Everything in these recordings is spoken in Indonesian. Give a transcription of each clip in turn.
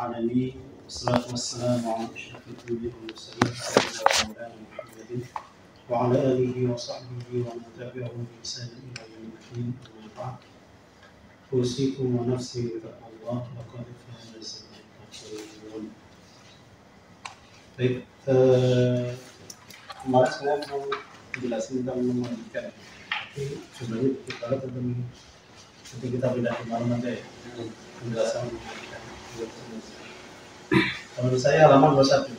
العالمين والصلاة والسلام على أشرف الأنبياء والمرسلين سيدنا مولانا محمد وعلى آله وصحبه ومن تبعهم بإحسان إلى يوم الدين أما بعد أوصيكم ونفسي بتقوى الله لقد فاز المتقون. Baik, kemarin saya mau jelasin tentang memandikan, tapi sebenarnya kita lihat tentang nanti kita pindah ke malam aja ya, penjelasan memandikan. Menurut saya halaman 21,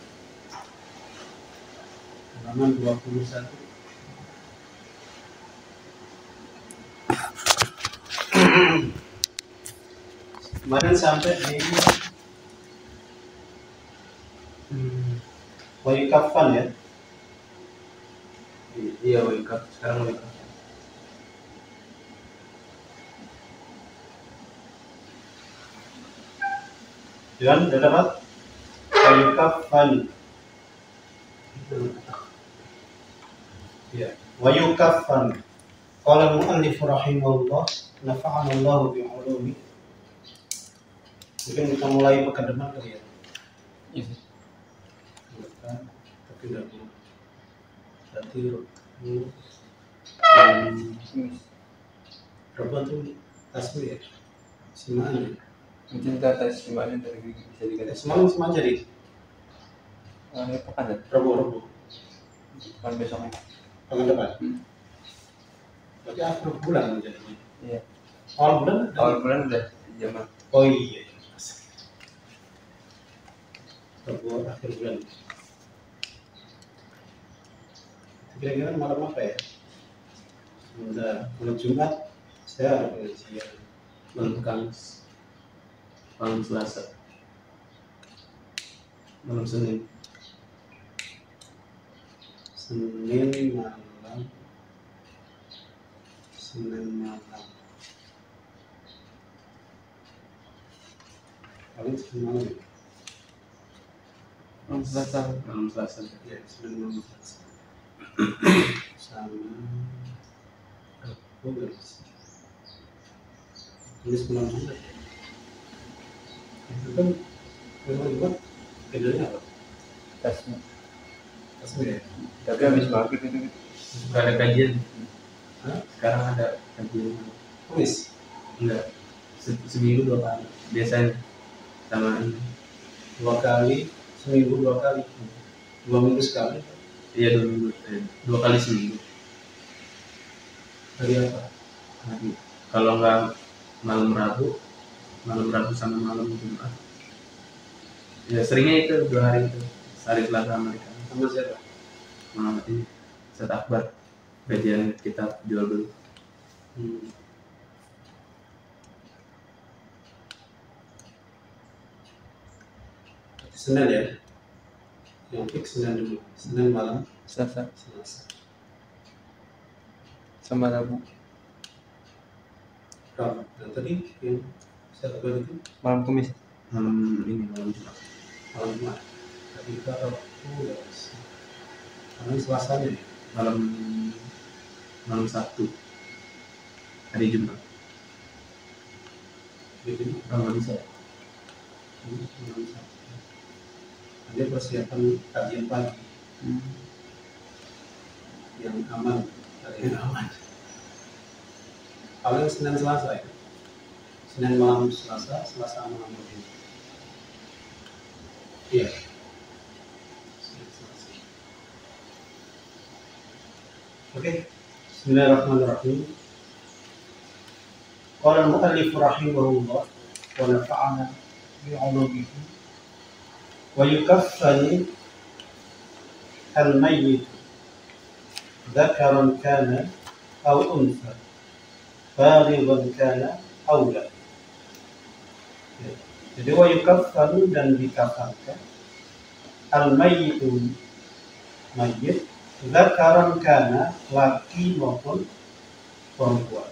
halaman 21. Kemarin sampai di Waikafan ya. Iya, Waikaf. Sekarang Waikaf. Dan sudah dapat Waikafan. Ya, Waikafan. Qala al-mu'allif rahimahullah, nafa'ana Allah bi'ulumi. Mungkin kita mulai pekan kali ya. Tapi tidak perlu. Berarti berapa tuh tasbih ya? Semaan ya? Mungkin kita tes semuanya dari bisa dikatakan Semaan jadi? Ini pekan ya? Rabu. Pekan besoknya. Pekan depan? Berarti akhir bulan jadinya? Iya. Awal bulan? Awal bulan udah jaman. Oh iya. Rabu akhir bulan. Kira-kira malam apa ya? Malam Jumat saya ada pengajian. Malam Kamis, malam Selasa, malam Senin malam paling Senin malam ya? Malam Selasa Ya, Senin malam Selasa sama Rabu guys. Tulis malam Jumat ya? Itu kan malam Jumat bedanya apa? tesnya. Tasbih ya? Tapi habis maghrib itu Suka ada kajian. Hah? Sekarang ada kajian. Tulis? Enggak. Seminggu 2 kali. Biasanya sama ini. 2 kali, seminggu 2 kali, 2 minggu sekali. Iya 2 minggu. 2 kali seminggu. Hari apa? Hari. Kalau enggak malam Rabu sama malam Jumat. Ya seringnya itu 2 hari itu. Hari Selasa mereka. Sama siapa? Malam ini Ustaz Akbar. Kajian kitab jual beli. Senin ya? Yang fix Senin dulu. Senin malam Selasa Selasa. sama Rabu. Rabu. Dan tadi yang saya lakukan itu Malam Kamis. Malam Jumat. malam Jumat. Tadi kita Rabu ya. Karena Selasanya ya. Malam Sabtu. Hari Jumat. Jadi Kalau nggak bisa. malam Sabtu. Nanti persiapan kajian pagi yang aman, hari yang aman. Paling Senin Selasa ya. Senin malam Selasa, Selasa malam Rabu. Iya. Senin Selasa. Oke. Bismillahirrahmanirrahim. Qala al-mu'allif rahimahullah wa nafa'ana bi'ulumihi wa yukaffani al-mayyit dzakaran kana aw untha balighan kana aw la. Jadi wa yukaffanu dan dikafankan al-mayyitu mayyit dzakaran kana laki maupun perempuan.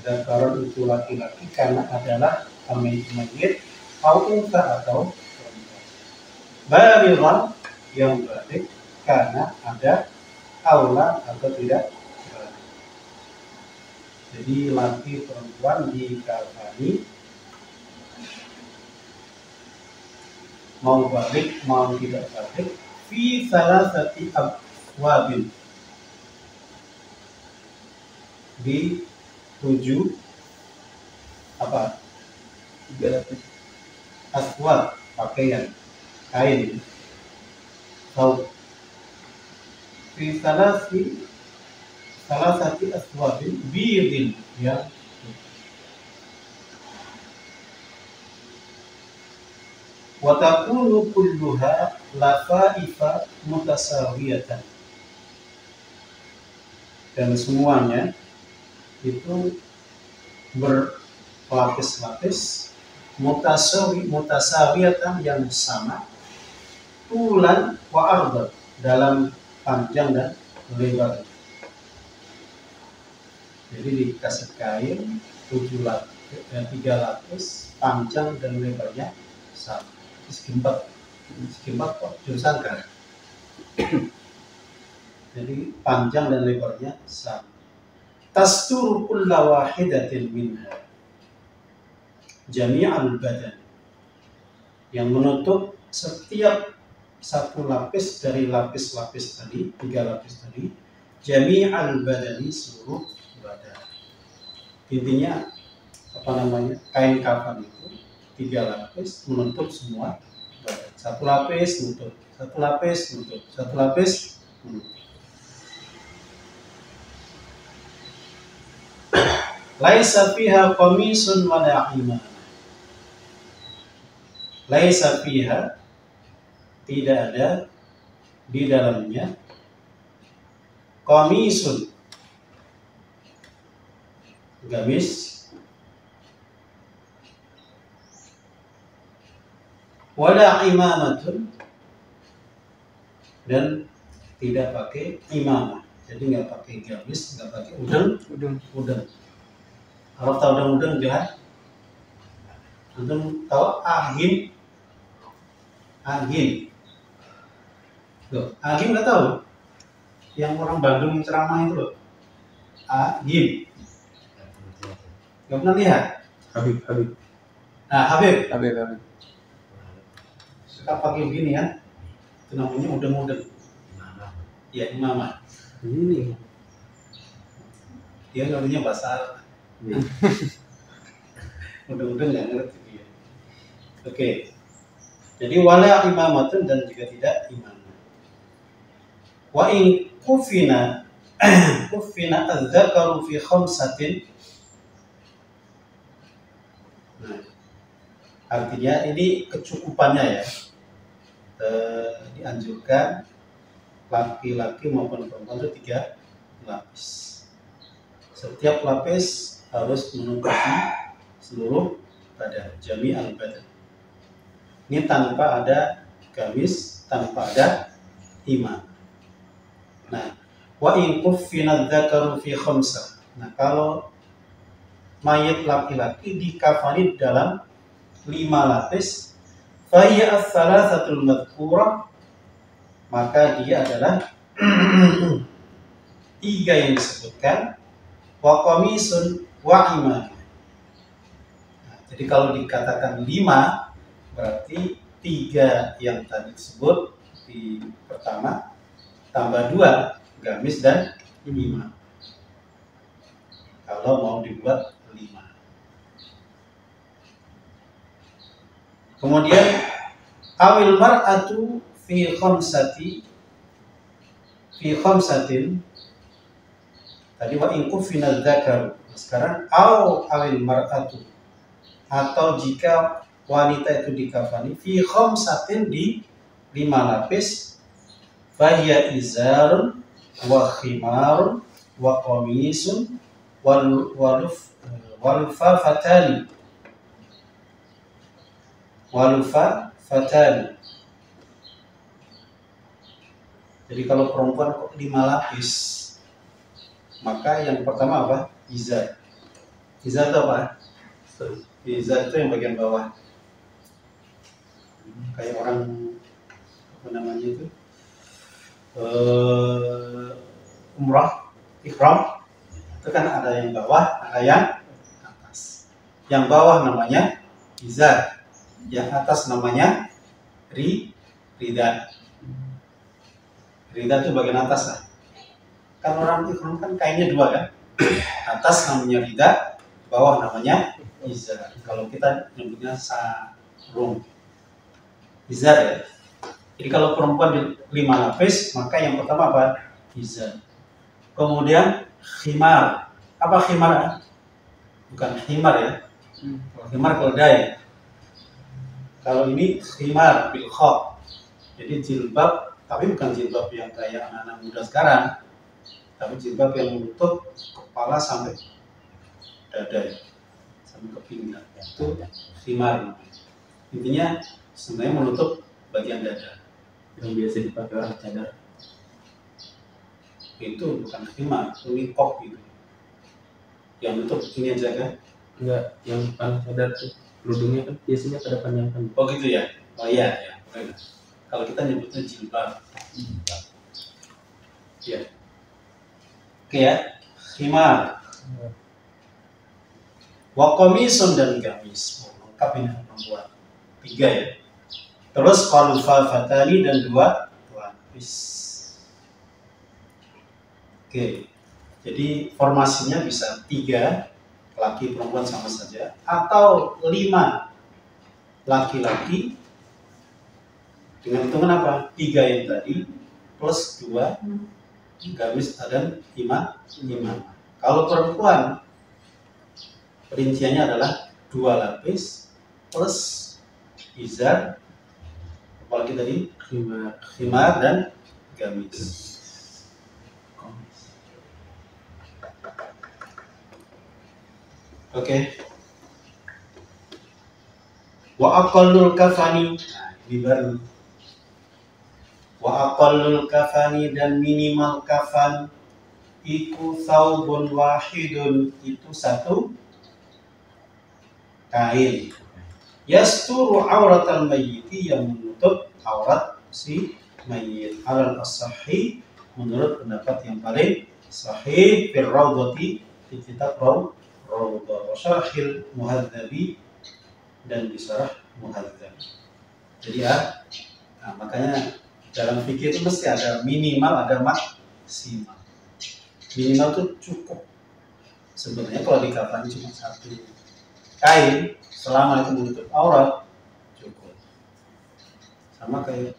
Dzakaran itu laki-laki karena adalah mayyit atau untha atau perempuan. Balighan yang balik karena ada aula atau tidak balik. Jadi laki perempuan dikafani mau balik mau tidak balik, fi salasati abwabin, di 7 apa? 3 lapis. Aswab, pakaian, kain, saud. Fi salasati aswabin bidin, ya. Wa takunu kulluha lafaifa mutasawiyatan. Dan semuanya itu berlapis-lapis, mutasawiyatan yang sama, tulan wa ardan, dalam panjang dan lebar. Jadi dikasih kain 3 lapis, panjang dan lebarnya sama. Sekimpat kok jurusan kan. Jadi panjang dan lebarnya sama. Tasturu kulla wahidatin minha jami'al badan, yang menutup setiap satu lapis dari lapis-lapis tadi, 3 lapis tadi, jami'al badani, seluruh badan. Intinya apa namanya, kain kafan itu 3 lapis menutup semua badan. 1 lapis menutup, 1 lapis menutup, 1 lapis menutup. Laisa fiha qamisun wa la imamah. Laisa fiha, tidak ada di dalamnya, qamisun, gamis, wala imamatun, dan tidak pakai imamah. Jadi nggak pakai gamis, nggak pakai udeng. Kalau tahu udeng jangan. Antum tahu agim? Loh, agim nggak tahu? Yang orang Bandung ceramah itu loh. Agim. Nggak pernah lihat? Habib. Nah, Habib. Suka pakai begini ya. Itu namanya udeng-udeng. Ya, imamah. Ini. Dia ngaruhnya bahasa Arab. Udeng-udeng nggak ngerti dia. Oke. Jadi wala imamatun, dan juga tidak imamah. Wa in kufina az-zakaru fi khamsatin. Nah, artinya ini kecukupannya ya. Dianjurkan laki-laki maupun perempuan itu 3 lapis. Setiap lapis harus menutupi seluruh badan, jami'al badan. Ini tanpa ada gamis, tanpa ada imam. Nah, wa in kuffina dzakaru fi khamsah. Nah, kalau mayat laki-laki dikafani dalam 5 lapis, fa hiya ats-tsalatsatul madhkurah, maka dia adalah 3 yang disebutkan, wa qamisun wa imam. Nah, jadi kalau dikatakan 5, berarti 3 yang tadi disebut di pertama, tambah 2 gamis dan imam. Kalau mau dibuat 5. Kemudian awil mar'atu fi khamsatin. Tadi wa in kufina dzakaru. Sekarang awil mar'atu, atau jika wanita itu dikafani fi khamsatin, di 5 lapis, fahiya izarun wa khimarun wa qamisun wal fafatani. Jadi kalau perempuan kok 5 lapis, maka yang pertama apa? Izar. Izar itu apa? Izar itu yang bagian bawah. Kayak orang apa namanya itu? Umrah, ihram. Itu kan ada yang bawah, ada yang atas. Yang bawah namanya izar, yang atas namanya rida. Rida itu bagian atas lah. Kan orang ikhram kan kainnya dua kan. Atas namanya rida, bawah namanya izar. Kalau kita nyebutnya sarung. Izar ya. Jadi kalau perempuan 5 lapis, maka yang pertama apa? Izar. Kemudian khimar. Apa khimar? Bukan khimar ya. Khimar keledai. Kalau ini khimar bil kha. Jadi jilbab, tapi bukan jilbab yang kayak anak-anak muda sekarang. Tapi jilbab yang menutup kepala sampai dada ya. Sampai ke pinggang. Itu khimar. Intinya sebenarnya menutup bagian dada. Yang biasa dipakai orang cadar. Itu bukan khimar, ini kop gitu. Yang nutup ini aja kan? Enggak, yang paling cadar tuh kerudungnya kan biasanya pada panjang-panjang. Oh gitu ya? Oh iya, ya. Kalau kita nyebutnya jilbab. Ya. Oke ya, khimar. Wa qamisun dan gamis. Lengkap ini perempuan. 3 ya. Terus qalfafatani dan 2 lapis. Oke. Jadi formasinya bisa 3 laki perempuan sama saja atau 5 laki-laki dengan hitungan apa? 3 yang tadi plus 2 gamis dan imam. Kalau perempuan rinciannya adalah 2 lapis plus izar, apalagi tadi khimar dan gamis. Oke. Wa aqallul kafani. Nah, ini baru. Wa aqallul kafani dan minimal kafan iku thawbun wahidun, itu 1 kain. Yasturu auratal mayyiti, yang menutup aurat si mayyit. Alal as-sahih, menurut pendapat yang paling sahih, fil raudhati, di kitab Raudhah wa syarhil muhadzabi, dan di syarah muhadzab. Jadi ya, nah, makanya dalam fikih itu mesti ada minimal, ada maksimal. Minimal itu cukup. Sebenarnya kalau di kafan cuma 1 kain, selama itu menutup aurat, cukup. Sama kayak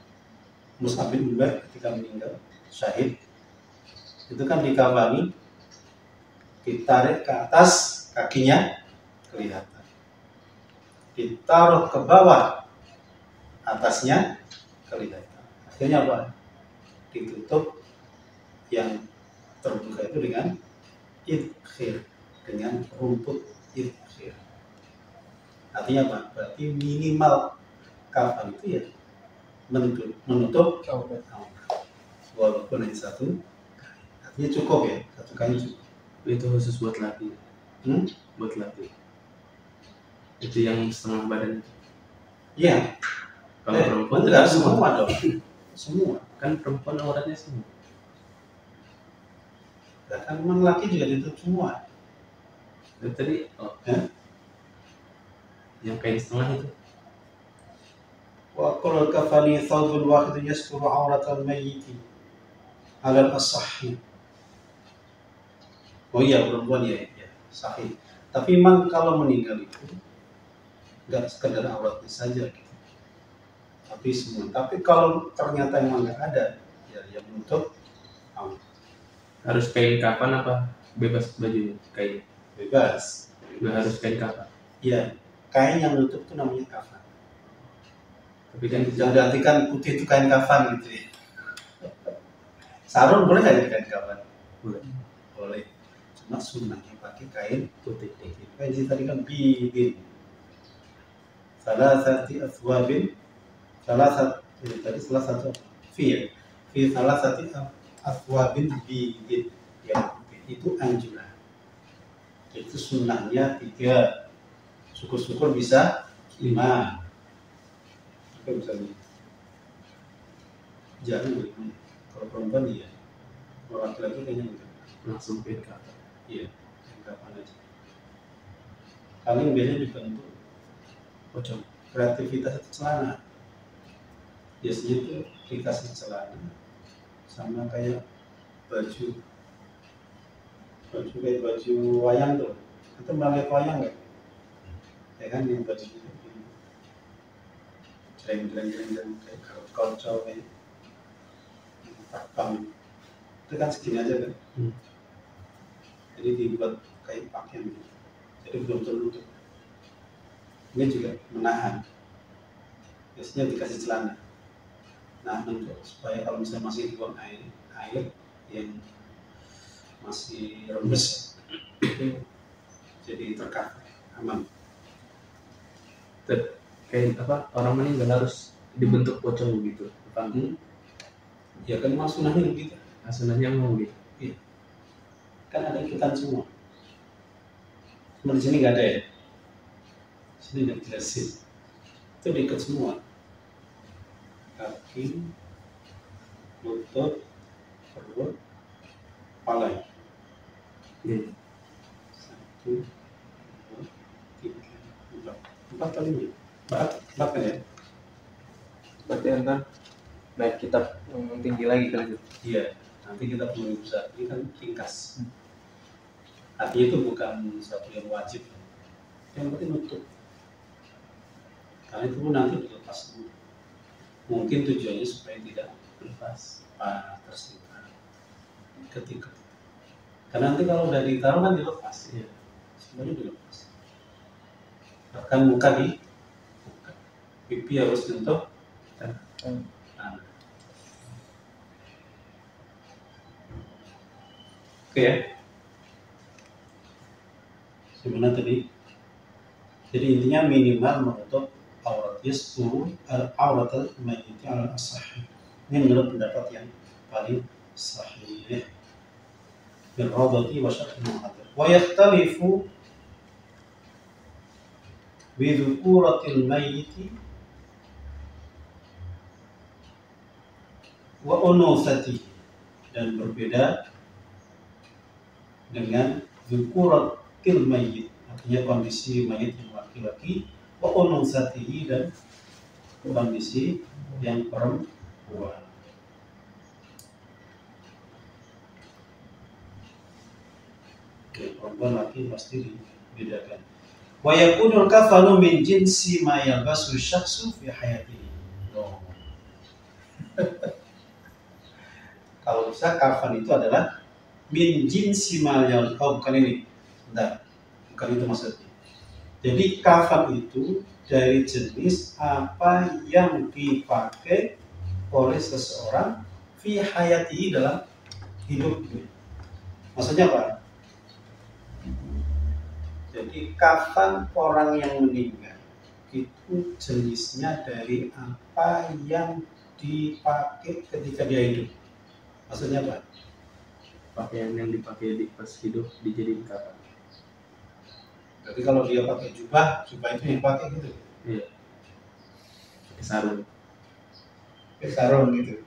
Mus'ab bin Umair ketika meninggal syahid, itu kan dikafani, ditarik ke atas, kakinya kelihatan, ditaruh ke bawah, atasnya kelihatan. Akhirnya apa? Ditutup yang terbuka itu dengan idkhir, dengan rumput idkhir. Artinya apa? Berarti minimal kafan itu ya menutup aurat, walaupun hanya 1 kain. Artinya cukup ya, 1 kain cukup. Itu khusus buat laki. Buat laki. Itu yang setengah badan. Iya. Kalau perempuan enggak semua dong. Semua. Kan perempuan auratnya semua. Kan memang laki juga ditutup semua. Dan tadi yang kain setengah itu. Wa qul kafani thawbun wahidun yasturu auratal mayyit alal as-sahih. Oh iya, perempuan ya, sahih. Tapi memang kalau meninggal itu nggak sekedar auratnya saja gitu. Tapi semua. Tapi kalau ternyata memang nggak ada, ya yang menutup aurat. Harus kain kafan apa bebas baju kain? Bebas. Nggak harus kain kafan. Iya, kain yang menutup itu namanya kafan. Tapi kan Jangan diartikan putih itu kain kafan gitu ya. Sarung boleh nggak jadi kain kafan? Boleh. Cuma sunnahnya pakai kain putih. Kain tadi kan bidin. Salah satu aswabin. Salah satu fi salah satu aswabin bidin. Ya, itu anjuran. Itu sunnahnya 3. Syukur-syukur bisa 5. Apa misalnya? Jangan begini. Kalau perempuan iya. Kalau laki-laki kayaknya enggak. langsung kain kafan. Iya, kapan aja. Paling biasanya juga untuk Pocong. kreativitas itu celana. biasanya itu dikasih celana sama kayak baju kayak baju wayang tuh. Itu melihat wayang nggak? Ya kan yang baju itu jreng kayak kalau cowok kayak pakam itu kan segini aja kan. Jadi dibuat kayak pakaian gitu. Jadi belum tertutup. Ini juga menahan. Biasanya dikasih celana. Nah, untuk supaya kalau misalnya masih dibuang air yang masih rembes itu jadi tercover, aman. Kayak apa, orang meninggal harus dibentuk pocong gitu, kan? Ya kan mas sunahnya begitu. Asalnya mau gitu. Iya. Kan ada ikutan semua. Cuma di sini nggak ada ya. Sini nggak jelasin. Itu diikat semua. Kaki, lutut, perut, kepala. Iya. 1, 2, 3, 4 kalinya. Empat kan ya? Berarti ntar naik kitab yang tinggi lagi kali itu. Iya. Nanti kita perlu bisa. Ini kan ringkas. Artinya itu bukan satu yang wajib. Yang penting nutup. Karena itu pun nanti dilepas semua. Mungkin tujuannya supaya tidak lepas tersimpan ketika. Karena nanti kalau udah ditaruh kan dilepas. Iya. Semuanya dilepas. Bahkan muka pipi harus nyentuh tanah. Oke ya. Gimana tadi? Jadi intinya minimal menutup aurat yasturu aurat al-mayyit al-sahih. Ini menurut pendapat yang paling sahih. Birradati wa syarh al-muhadir. Wa yakhtalifu bi dzukuratil mayyit wa unuthatihi, dan berbeda dengan dzukuratil mayyit, artinya kondisi mayit yang laki-laki, wa unuthatihi, dan kondisi yang perempuan. Oke, perempuan laki pasti dibedakan. Wa yakunul kafanu min jinsi ma yalbasu syakhsu fi hayatihi. Kalau bisa kafan itu adalah min jinsi ma bukan ini. Bentar. Bukan itu maksudnya. Jadi kafan itu dari jenis apa yang dipakai oleh seseorang fi hayati, dalam hidupnya. Maksudnya apa? Jadi kafan orang yang meninggal itu jenisnya dari apa yang dipakai ketika dia hidup. Maksudnya apa? Pakaian yang dipakai di pas hidup dijadiin kafan. Jadi kalau dia pakai jubah itu yang dipakai gitu. Iya. Pakai sarung. Pakai sarung gitu.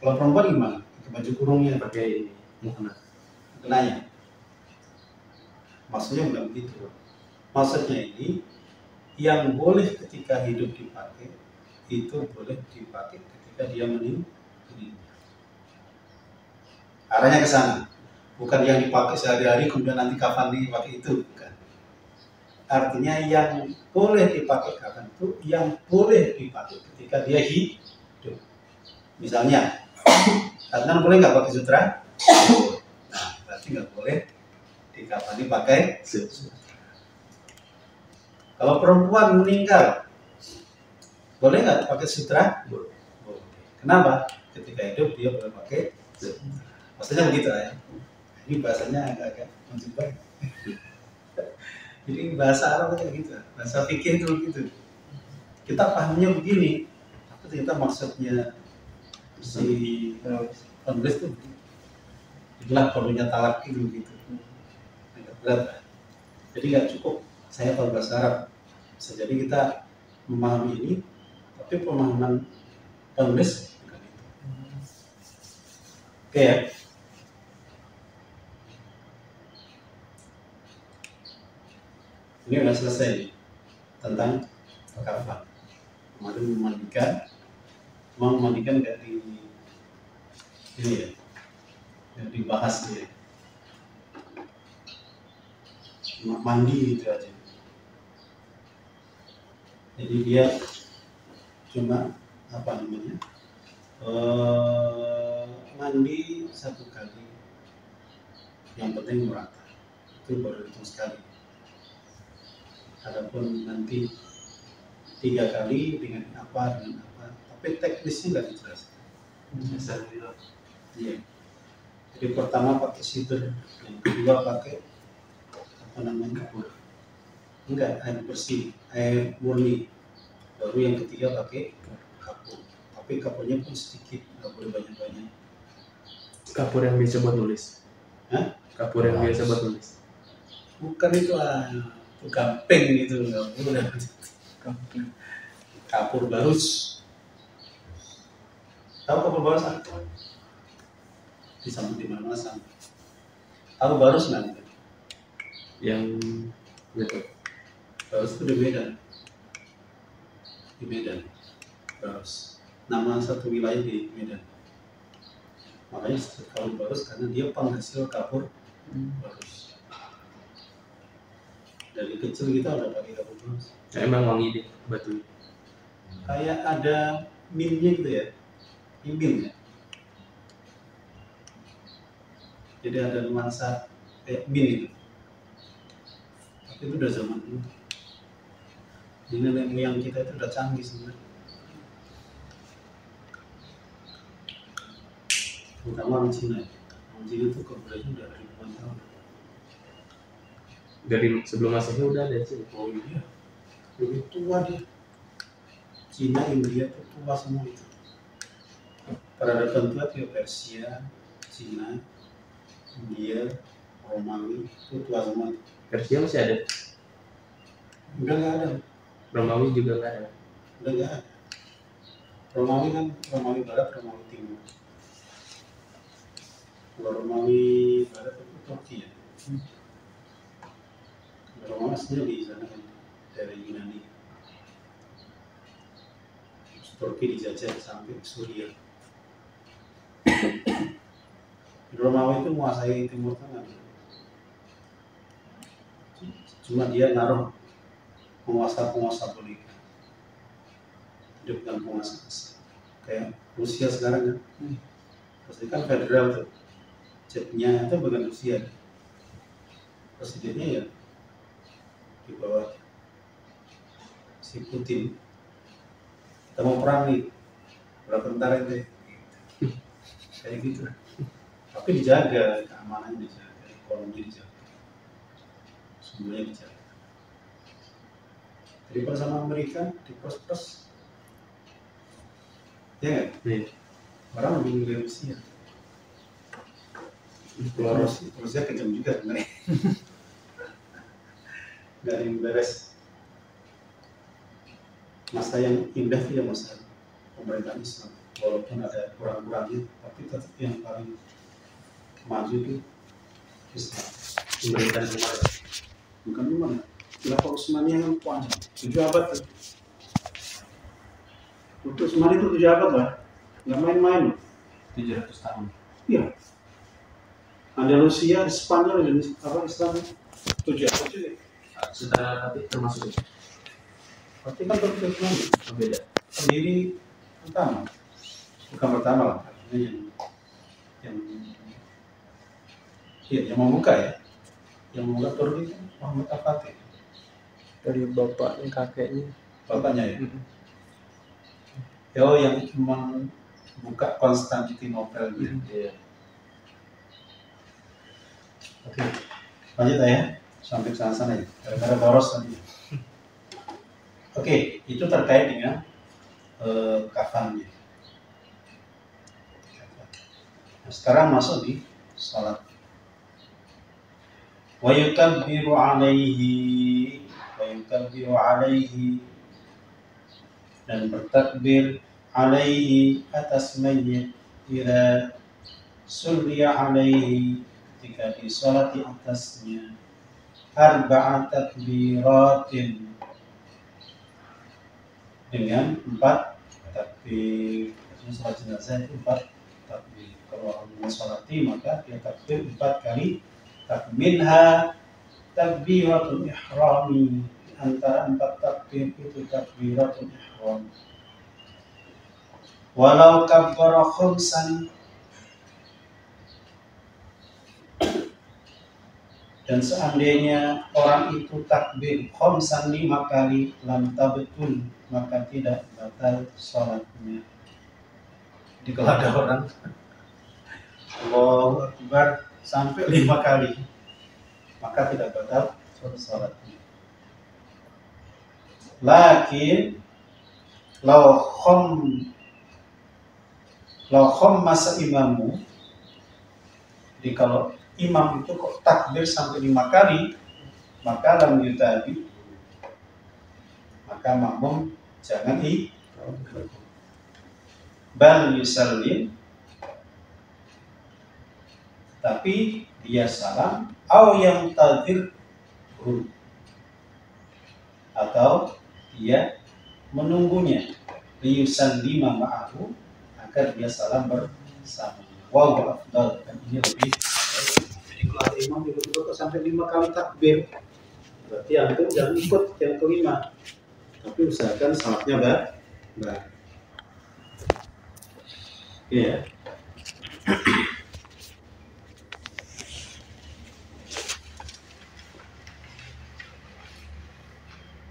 Kalau perempuan gimana? Pakai baju kurungnya, Pakai ini mukena. kenanya. Maksudnya bukan begitu. Maksudnya ini yang boleh ketika hidup dipakai itu boleh dipakai ketika dia meninggal. Arahnya ke sana. Bukan yang dipakai sehari-hari kemudian nanti kapan dipakai itu, bukan. Artinya yang boleh dipakai kafan itu yang boleh dipakai ketika dia hidup. Misalnya, Adnan boleh nggak pakai sutra? Nah, berarti nggak boleh dikafani pakai sutra. Kalau perempuan meninggal, boleh nggak pakai sutra? Boleh. Kenapa? Ketika hidup dia boleh pakai sutra. Maksudnya begitu ya. Ini bahasanya agak-agak menjebak. Jadi bahasa Arab kayak gitu, bahasa fikih itu gitu. Kita pahamnya begini, tapi ternyata maksudnya si penulis itu itulah perlunya talak itu gitu. Agak berat. Jadi nggak cukup saya tahu bahasa Arab. Bisa jadi kita memahami ini, tapi pemahaman penulis bukan itu. Oke ya. Ini sudah selesai tentang kafan. Kemudian memandikan, Mau mandikan nggak di ini ya, nggak dibahas ya. Cuma mandi gitu aja. Jadi dia cuma apa namanya, mandi 1 kali, yang penting merata, itu baru hitung sekali. Adapun nanti 3 kali dengan apa, tapi teknisnya nggak dijelaskan. Iya. Jadi pertama pakai sidur, yang kedua pakai apa namanya, enggak, air bersih, air murni, baru yang ketiga pakai kapur. Tapi kapurnya pun sedikit, nggak boleh banyak-banyak. Kapur yang biasa buat nulis. Hah? Kapur yang biasa buat nulis. Bukan itu itu gamping gitu, nggak boleh. Kapur barus. Tahu kapur barus apa? Disambut di mana-mana sama. Tahu barus nggak? Yang gitu. Barus itu di Medan. Di Medan. Barus. Nama satu wilayah di Medan. Makanya kapur barus karena dia penghasil kapur barus. Dari kecil kita udah pakai kapur barus. Nah, emang wangi deh batu. Kayak ada minnya gitu ya, min ya. Jadi ada nuansa kayak min itu. Tapi itu udah zaman dulu. Jadi nenek moyang kita itu udah canggih sebenarnya. Terutama orang Cina. Orang Cina itu keberadaannya udah ribuan tahun. Dari sebelum Masehi udah ada sih. Oh iya, lebih tua dia. Cina, India itu tua semua itu. Peradaban tua itu Persia, Cina, India, Romawi itu tua semua. Persia masih ada. Udah nggak ada. Romawi juga nggak ada. Udah nggak ada. Romawi kan Romawi Barat, Romawi Timur. Kalau Romawi Barat itu Turki ya. Romawi aslinya di sana kan dari Yunani. Turki dijajah sampai Suriah. Romawi itu menguasai Timur Tengah. Cuma dia naruh penguasa politik. Dia bukan penguasa asli. Kayak Rusia sekarang kan. Rusia kan federal tuh. Jetnya itu bukan Rusia. Presidennya ya di bawah si Putin. Kita mau perang nih, berapa tentara itu? Kayak gitu. Tapi dijaga, keamanannya dijaga, ekonomi dijaga, semuanya dijaga. Jadi bersama Amerika di pos-pos, ya nggak? Nih, Orang lebih milih Rusia. Rusia kejam juga sebenarnya. Nggak ada yang beres. Masa yang indah itu ya masa pemerintahan Islam, walaupun ada kurang-kurangnya, tapi tetap yang paling maju itu Islam. pemerintahan Umar. Bukan cuma Khilafah Utsmaniyah yang panjang 7 abad tuh. Untuk Utsmani itu 7 abad lah, nggak main-main. 700 tahun. Iya. Andalusia, Spanyol, Indonesia, apa Islam 7 abad juga. Setelah tapi termasuk itu. Berarti kan berbeda. Beda. Pendiri pertama, bukan pertama lah, artinya yang membuka ya, yang membuka Turki kan Muhammad Al-Fatih, Dari bapaknya kakeknya. bapaknya ya. Oh, yang membuka Konstantinopel gitu. Iya. Oke, lanjut ya, sampai ke sana ya, gara-gara boros tadi. Oke, itu terkait dengan kafannya. Nah, sekarang masuk di salat. Wa yukabbiru alaihi dan bertakbir alaihi atas mayyit idza sulliya alaihi ketika disolati atasnya arba'a takbiratin dengan 4 takbir. Maksudnya sholat jenazah itu 4 takbir. Kalau orang mensolati maka dia takbir 4 kali. Minha takbiratul ihrami, antara 4 takbir itu takbiratul ihram. Walau kabbara khamsan, dan seandainya orang itu takbir khamsan 5 kali, lam tabtul, maka tidak batal sholatnya. Jadi kalau ada orang Allahu Akbar sampai 5 kali, maka tidak batal sholatnya. Lakin law masa imamu, jadi kalau imam itu kok takbir sampai 5 kali, maka lam yutabi, maka makmum jangan bal yusallim, tapi dia salam, au yang tadir, atau dia menunggunya, liyusallima ma'ahu, agar dia salam bersama. Wow, afdal, dan ini lebih. Jadi kalau ada imam itu sampai 5 kali takbir, berarti antum jangan ikut yang kelima, tapi usahakan salatnya baik. Iya.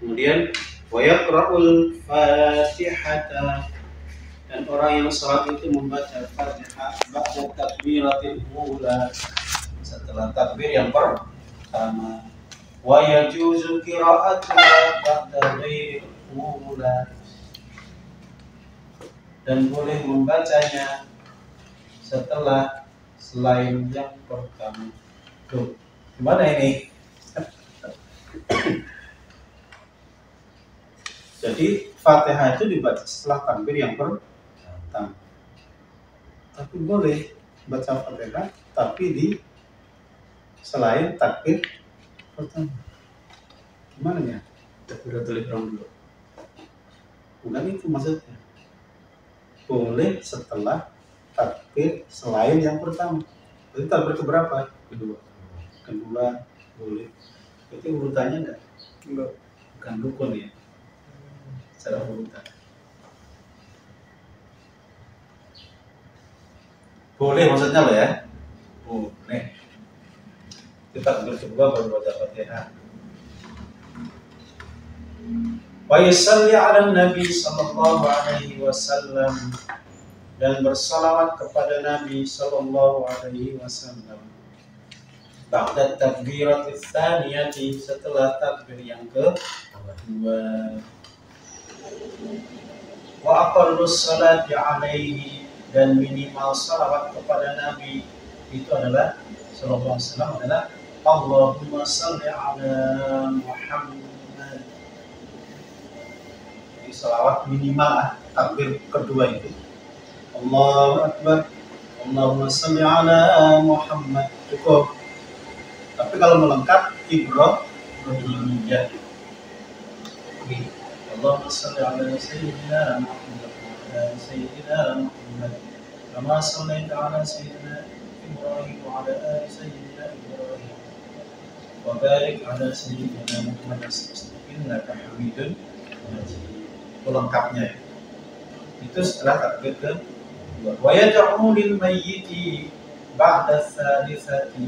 Kemudian wa yaqra'ul Fatihata, dan orang yang salat itu membaca Fatihah ba'da takbiratil ula, setelah takbir yang pertama. Wa yajuzu qira'atuha ba'da ghairil ula, dan boleh membacanya setelah selain yang pertama. Tuh, gimana ini? Jadi Fatihah itu dibaca setelah takbir yang pertama. Tapi boleh baca Fatihah tapi di selain takbir pertama. Gimana ya? Takbiratul ihram dulu. Bukan itu maksudnya. Boleh setelah takbir selain yang pertama. Jadi takbir keberapa? Kedua boleh. Itu urutannya enggak? Bukan rukun ya. Secara urutan. Boleh maksudnya loh ya. Boleh. Kita berdua baru baca Fatihah. Wa yusalli 'ala Nabi sallallahu alaihi wasallam, dan bersalawat kepada Nabi sallallahu alaihi wasallam. Ba'da takbiratis tsaniyati, setelah takbir yang kedua. Wa aqallus salati alaihi, dan minimal salawat kepada Nabi itu adalah sallallahu alaihi wasallam adalah Allahumma salli ala Muhammad. Jadi salawat minimal takbir kedua itu Allahu Akbar, Allahumma salli ala Muhammad, cukup. Tapi kalau melengkap Ibrahimiyah, Allahumma salli ala Sayyidina Muhammad wa ala Sayyidina Muhammad kama sallaita ala Sayyidina Ibrahim wa ala ali Sayyidina Ibrahim wa barik ala Sayyidina Muhammad innaka Hamidun Majid. Itu lengkapnya ya. Itu setelah takbir kedua. Wa yad'u lil mayyiti ba'da tsalitsati,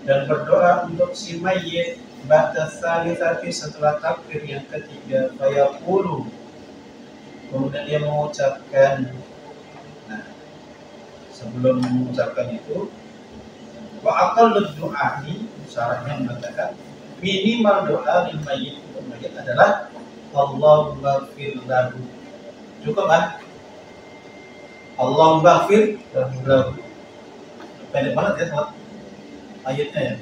dan berdoa untuk si mayyit ba'da tsalitsati, setelah takbir yang ketiga. Fayaqulu, kemudian dia mengucapkan, nah sebelum mengucapkan itu, wa aqallu du'a'i, syaratnya mengatakan minimal doa lil mayyit, untuk mayyit adalah Allahumma ighfir lahu. Cukup kan? Allahumma ighfir lahu. Pendek banget ya salat ayatnya ya.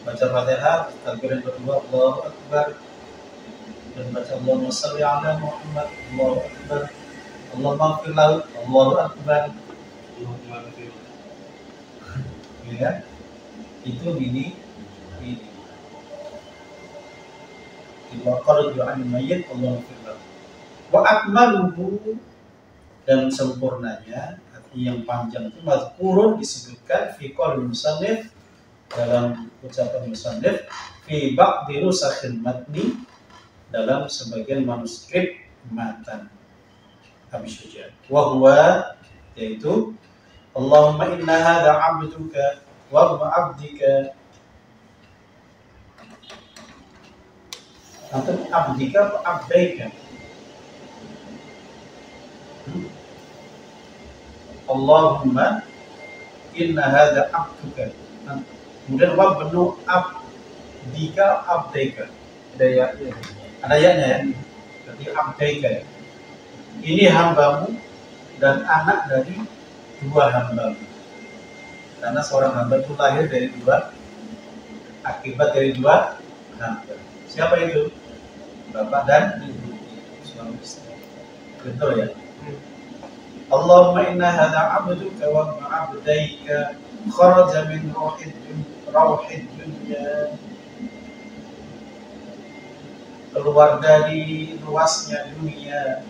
Baca Fatihah, takbir yang kedua Allahu Akbar, dan baca Allahumma shalli ala Muhammad, Allahu Akbar, Allahumma ighfir lahu, Allahu Akbar, Allahumma ighfir. Ya. Itu ini. Wa qala du'an mayyit Allahu ighfir lahu. Wa akmaluhu, dan sempurnanya, artinya yang panjang itu mazkurun disebutkan fi qaul musannif, dalam ucapan musannif, fi ba'di nusakhil matni, dalam sebagian manuskrip matan Abi Syuja. Wa huwa, yaitu Allahumma inna hadha 'abduka wa ibnu 'abdika. Atau abdika atau abdaika? Allahumma inna hadha 'abduka. Kemudian wa ibnu 'abdika abdaika. Ada ya. Ada ya-nya ya. Berarti abdaika ya. Ini hambamu dan anak dari dua hambamu. Karena seorang hamba itu lahir dari dua, akibat dari dua hamba. Siapa itu? Bapak dan ibu, suami istri. Betul ya? Allahumma inna hadha 'abduka wa ibnu 'abdaika kharaja min rauhid dunya. Keluar dari luasnya dunia,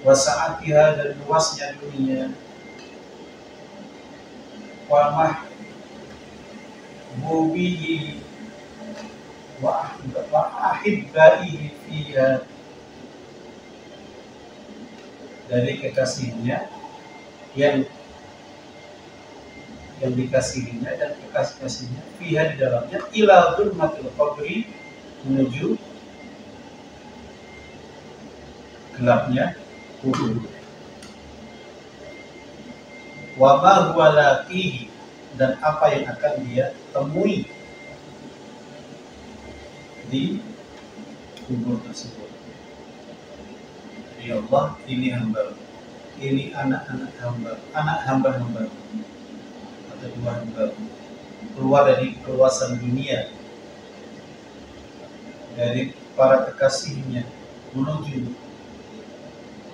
wasa'atiha, dan luasnya dunia, wa mahbubihi wa ahibbaihi fiha, dari kekasihnya yang dikasihinya dan kekasih-kasihnya fiha, di dalamnya, ila dzulmatil qabri, menuju gelapnya kubur, wa ma huwa laqihi, dan apa yang akan dia temui di kubur tersebut. Ya Allah, ini hamba, ini anak-anak hamba, anak hamba-hamba, atau dua hamba, keluar dari keluasan dunia, dari para kekasihnya, menuju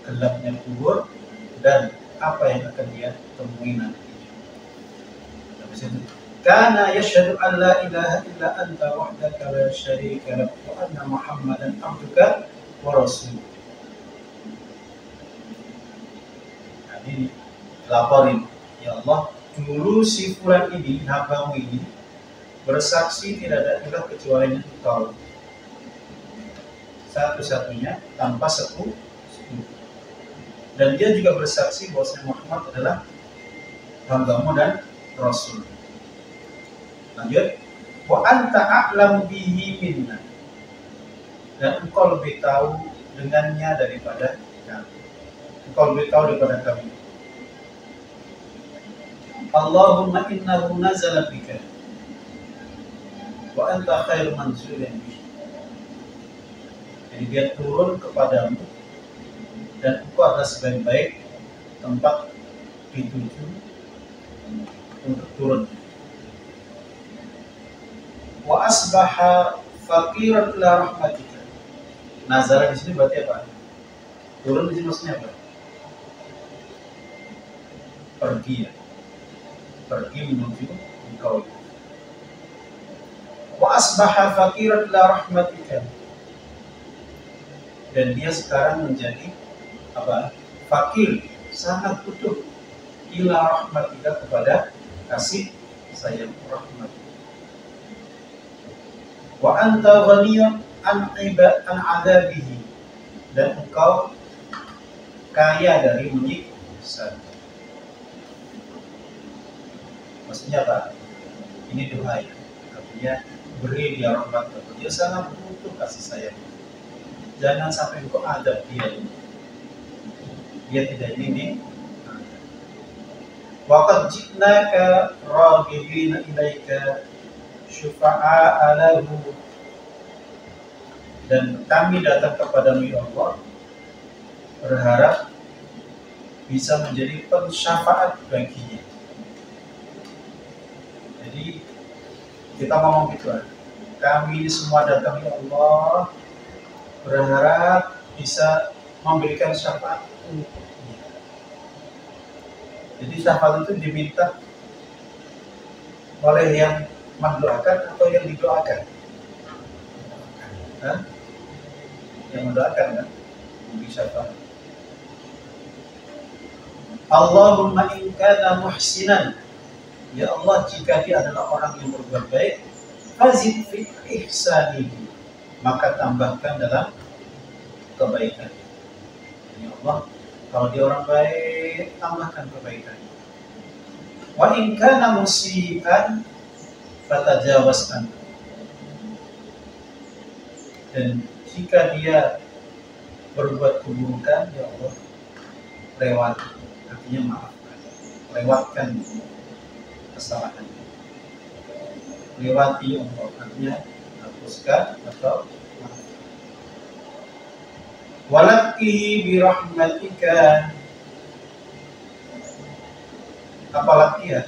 gelapnya kubur, dan apa yang akan dia temui nanti. Habis itu, kana yashhadu an la ilaha illa anta wahdaka la syarika lak wa anna Muhammadan abduka wa rasuluh. Nah, ini laporin, ya Allah, dulu si fulan ini, hambamu ini, bersaksi tidak ada ilah kecuali Engkau, satu-satunya tanpa sekutu. Dan dia juga bersaksi bahwa Muhammad adalah hambamu dan rasul. Lanjut, wa anta a'lam bihi minna, dan engkau lebih tahu dengannya daripada kami. Engkau lebih tahu daripada kami. Allahumma innahu nazala bika wa anta khairu manzulin bihi. Jadi dia turun kepadamu dan engkau adalah sebaik-baik tempat dituju untuk turun. Wa asbaha faqiran ila rahmatika. Nazara di sini berarti apa? Turun di sini maksudnya apa? Pergi ya. Pergi menuju engkau. Wa asbaha faqiran ila rahmatika. Dan dia sekarang menjadi apa? Fakir, sangat butuh ila rahmatika, kepada kasih sayang rahmat. Wa anta ghaniyun an adabihi, dan engkau kaya dari menyiksa. Maksudnya apa? Ini doa ya. Artinya beri dia rahmat, dia sangat butuh kasih sayang. Jangan sampai engkau adab dia. Dia tidak ingin. Waqad ji'naka raghibina ilaika syufa'a lahu, dan kami datang kepadamu ya Allah berharap bisa menjadi pensyafaat baginya. Jadi kita ngomong gitu kan, kami ini semua datang ya Allah berharap bisa memberikan syafaat untuknya. Jadi syafaat itu diminta oleh yang mendoakan atau yang didoakan? Hah? Yang mendoakan kan? memberi syafaat. Allahumma in kana muhsinan, ya Allah jika dia adalah orang yang berbuat baik, fazid fi ihsanihi, maka tambahkan dalam kebaikan. Ya Allah, kalau dia orang baik, tambahkan kebaikan. Wa in kana musii'an fatajawaz anhu, dan jika dia berbuat keburukan, ya Allah lewat, artinya maafkan, lewatkan kesalahannya, lewati Allah, artinya hapuskan atau maafkan. Walakihi birahmatika, apa lakihan?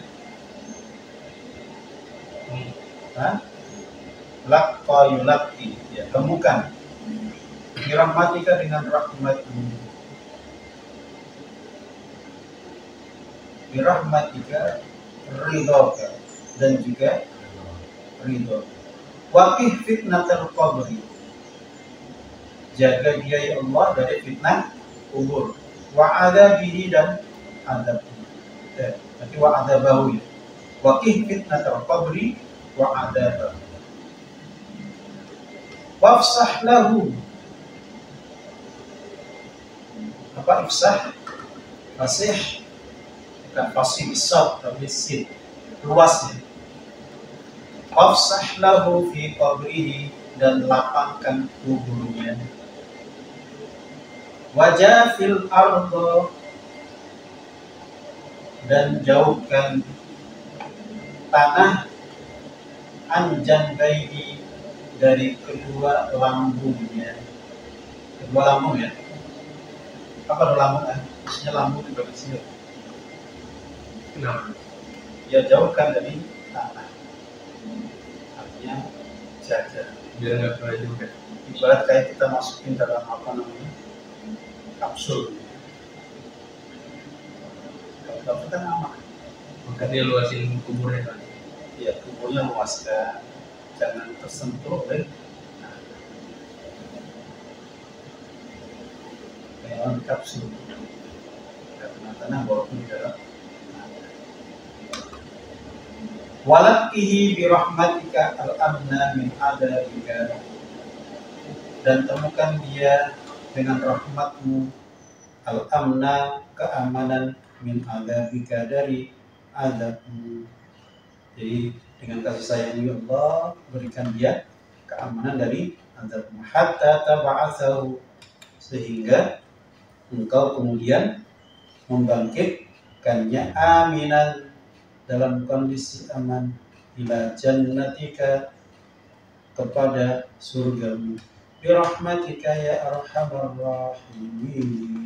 Lakqa yulaki, ya temukan birahmatika dengan rahmatmu, birahmatika ridhoka, dan juga ridho. Waqih fitnatal qabri, jaga dia ya Allah dari fitnah kubur. Wa adabihi, dan adabnya, nanti wa adabahu ya. Waqih fitnatal qabri wa adabahu. Wafsah lahu, apa ifsah? Fasih, bukan fasih bisad tapi sid, luasnya. Wafsah lahu fi qabrihi, dan lapangkan kuburnya. Wajafil ardo, dan jauhkan tanah, anjan bayi, dari kedua lambungnya. Kedua lambung ya. Apa lambung kan? Maksudnya lambung juga kecil. Kenapa? Ya jauhkan dari tanah. Artinya jaga. Biar nggak keluar juga. Ibarat kayak kita masukin dalam apa namanya, kapsul. Kalau kapsul kan aman. Makanya luasin kuburnya kan. Ya kuburnya luaskan, jangan tersentuh oleh kayak orang di kapsul. Karena tanah walaupun di dalam. Walakihi birahmatika al-amna min adabika, dan temukan dia dengan rahmatmu al-amna, keamanan, min adabika, dari adabmu. Jadi dengan kasih sayang ya Allah, berikan dia keamanan dari adabmu. Hatta taba'athahu, sehingga engkau kemudian membangkitkannya aminan, dalam kondisi aman, ila jannatika, kepada surgamu, birahmatika ya arhamar rahimin,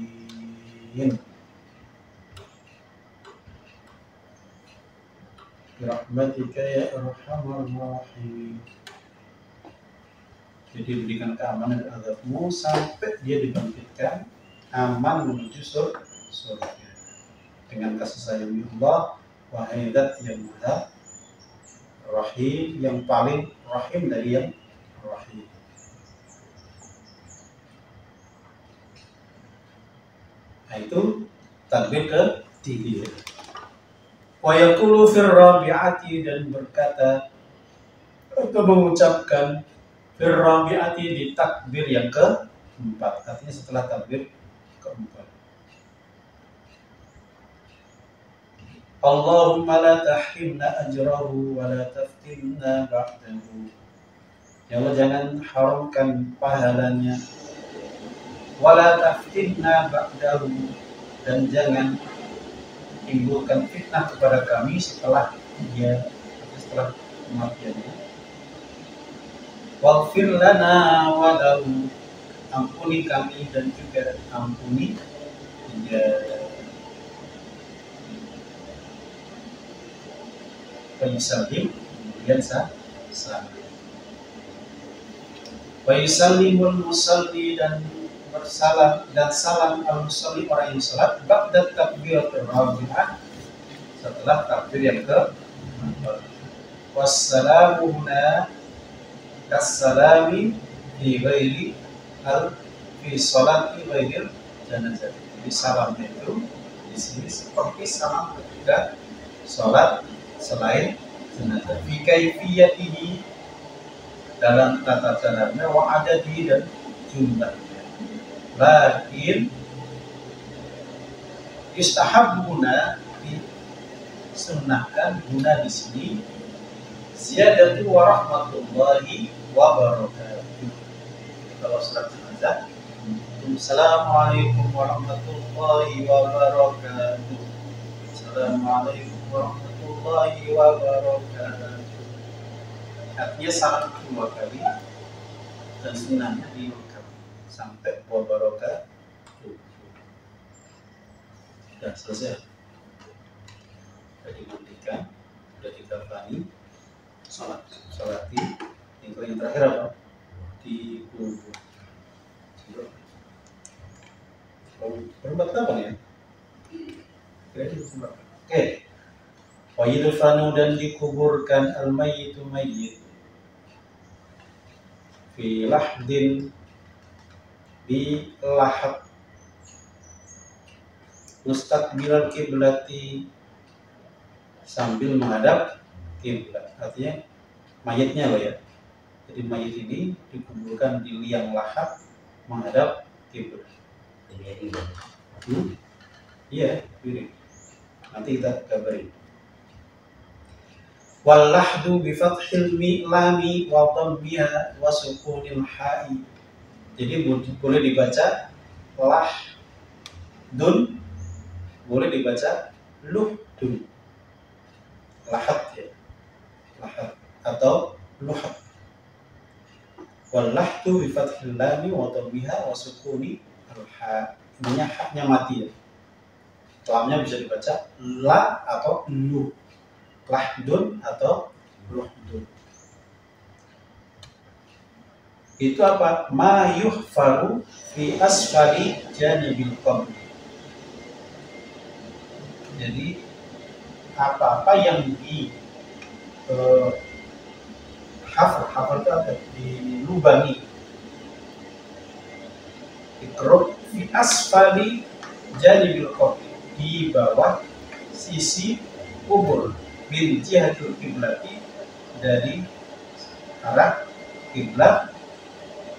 birahmatika ya arhamar rahimin. Jadi berikan keamanan dan azabmu sampai dia dibangkitkan aman menuju surga dengan kasih sayang Allah. Wahai Zat yang Maha Rahim, yang paling rahim dari yang rahim. Nah itu takbir ke-3. Wa yaqulu fir rabi'ati, dan berkata atau mengucapkan fir rabi'ati, di takbir yang ke-4, artinya setelah takbir ke-4. Allahumma la tahrimna ajrahu wa la taftinna ba'dahu. Ya Allah, jangan haramkan pahalanya. Wa la taftinna ba'dahu, dan jangan timbulkan fitnah kepada kami setelah dia, setelah kematiannya. Waghfir lana wa lahu, ampuni kami dan juga ampuni dia. Fayusallim, kemudian salam. Fayusallimul musalli, dan bersalam, dan salam al-musalli, orang yang salat, ba'da takbiratul rabi'ah, setelah takbir yang ke-4. Wassalamu huna kassalami fi ghairi fi sholati ghairil janazah. Jadi salamnya itu di sini seperti salam ketika sholat selain jenazah. Fi kaifiyatihi, dalam tata caranya, wa adadihi, dan jumlahnya. Lakin yustahabuna, disunnahkan guna di sini ziyadatu wa rahmatullahi wa barakatuh. Kalau sholat jenazah, Assalamualaikum warahmatullahi wabarakatuh. Assalamualaikum warahmatullahi wabarakatuh. Artinya salam 2 kali dan sunnahnya 5 kali sampai wabarakatuh. Sudah selesai. Sudah dimandikan, sudah dikafani, sholati. Yang terakhir apa? Dikubur. Berbuat apa ya? Oke. Wa yudfanu, dan dikuburkan al-mayyitu mayyit fi lahdin, di lahat, mustaqbilal kiblati, sambil menghadap kiblat. Artinya mayitnya loh ya. Jadi mayit ini dikuburkan di liang lahat menghadap kiblat. Iya, piring. Nanti kita kabarin. Wallahdu bi fathil lami wa dhammiha wa sukunil ha'i. Jadi boleh dibaca lahdun, boleh dibaca luhdun. Lahat ya. Lahat atau luhat. Wallahdu bi fathil lami wa dhammiha wa sukuni al-ha. Ini haknya mati ya. Lamnya bisa dibaca la atau lu, lahdun atau luhdun. Itu apa? Ma yuhfaru fi asfali janibil qabr. Jadi apa-apa yang di hafal itu ada dilubangi, dikeruk fi asfali janibil qabr, di bawah sisi kubur, min jihatul kiblati, dari arah kiblat,